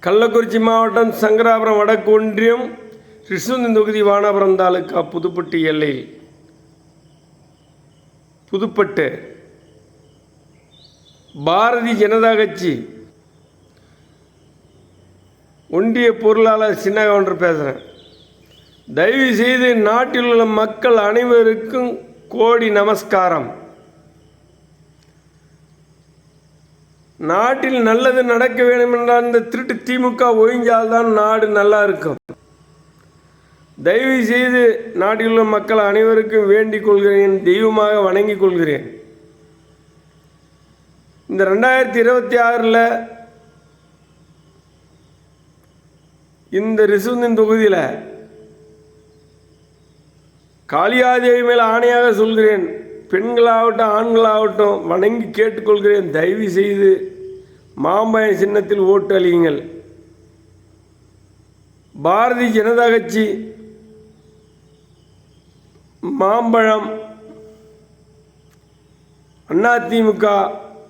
கள்ளக்குறிச்சி மாவட்டம் சங்கராபுரம் வடக்கு ஒன்றியம் ரிஷுவந்தி தொகுதி வானாபுரம் தாலுக்கா புதுப்பட்டு எல்லையில் புதுப்பட்டு பாரதிய ஜனதா கட்சி ஒன்றிய பொருளாளர் சின்னகவுண்டர் பேசுகிறேன். தயவு செய்து நாட்டில் உள்ள மக்கள் அனைவருக்கும் கோடி நமஸ்காரம். நாட்டில் நல்லது நடக்க வேண்டும் என்றால் இந்த திருட்டு திமுக ஒழிஞ்சால்தான் நாடு நல்லா இருக்கும். தயவு செய்து நாட்டில் உள்ள மக்கள் அனைவருக்கும் வேண்டிக் கொள்கிறேன், தெய்வமாக வணங்கிக் கொள்கிறேன். இந்த 2026 இந்த ரிஷுவந்தி தொகுதியில் காளியாதேவி மேல் ஆணையாக சொல்கிறேன், பெண்களாகட்டும் ஆண்களாகட்டும் வணங்கி கேட்டுக்கொள்கிறேன், தயவு செய்து மாம்பழ சின்னத்தில் ஓட்டு அளியுங்கள். பாரதிய ஜனதா கட்சி மாம்பழம் அதிமுக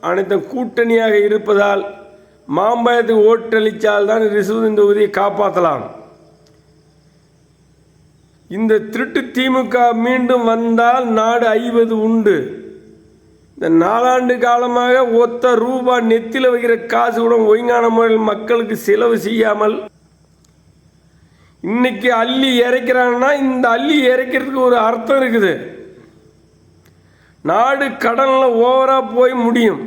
அனைத்தும் கூட்டணியாக இருப்பதால் மாம்பழத்துக்கு ஓட்டளித்தால் தான் ரிஷுவந்தி தொகுதியை காப்பாற்றலாம். இந்த திருட்டு திமுக மீண்டும் வந்தால் நாடு அழிவது உண்டு. இந்த 4 ஆண்டு காலமாக ஒத்த ரூபாய் நெத்தியில் வைக்கிற காசு கூட ஒழுங்கான முறையில் மக்களுக்கு செலவு செய்யாமல் இன்னைக்கு அள்ளி இறைக்கிறாங்கன்னா இந்த அள்ளி இறைக்கிறதுக்கு ஒரு அர்த்தம் இருக்குது. நாடு கடனில் ஓவராக போய் முடியும்.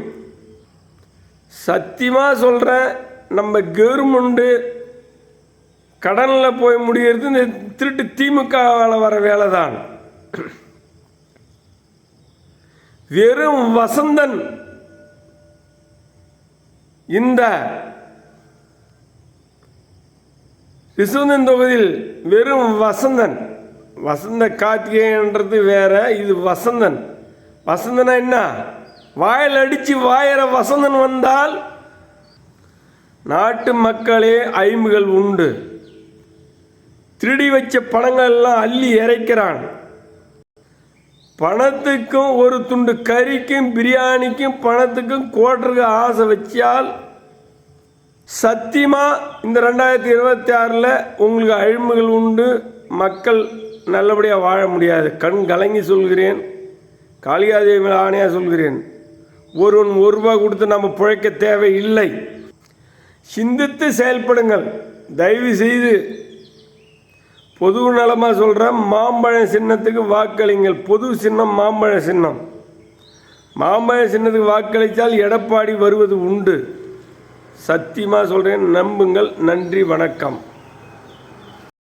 சத்தியமாக சொல்கிறேன், நம்ம கவர்மெண்ட்டு கடனில் போய் முடிகிறது இந்த திருட்டு திமுகவால் வர வேலை தான். வெறும் வசந்தன் இந்த ரிஷுவந்தி தொகுதியில் வெறும் வசந்த கார்த்திகேயன்றது வேற, இது வசந்தன். வசந்தனா என்ன? வாயில் அடித்து வாயிற வசந்தன் வந்தால் நாட்டு மக்களே ஐம்புகள் உண்டு. திருடி வச்ச பணங்கள் எல்லாம் அள்ளி இறைக்கிறான். பணத்துக்கும் ஒரு துண்டு கறிக்கும் பிரியாணிக்கும் பணத்துக்கும் கோட்டருக்கு ஆசை வச்சால் சத்தியமாக இந்த 2026 உங்களுக்கு அழிவுகள் உண்டு. மக்கள் நல்லபடியாக வாழ முடியாது. கண் கலங்கி சொல்கிறேன், காளியாதேவி மேல் ஆணையாக சொல்கிறேன். ஒருவன் ₹1 கொடுத்து நம்ம பிழைக்க தேவையில்லை. சிந்தித்து செயல்படுங்கள். தயவு செய்து பொது நலமாக சொல்கிறேன், மாம்பழ சின்னத்துக்கு வாக்களிங்கள். பொது சின்னம் மாம்பழ சின்னம். மாம்பழ சின்னத்துக்கு வாக்களித்தால் எடப்பாடி வருவது உண்டு. சத்தியமாக சொல்கிறேன், நம்புங்கள். நன்றி, வணக்கம்.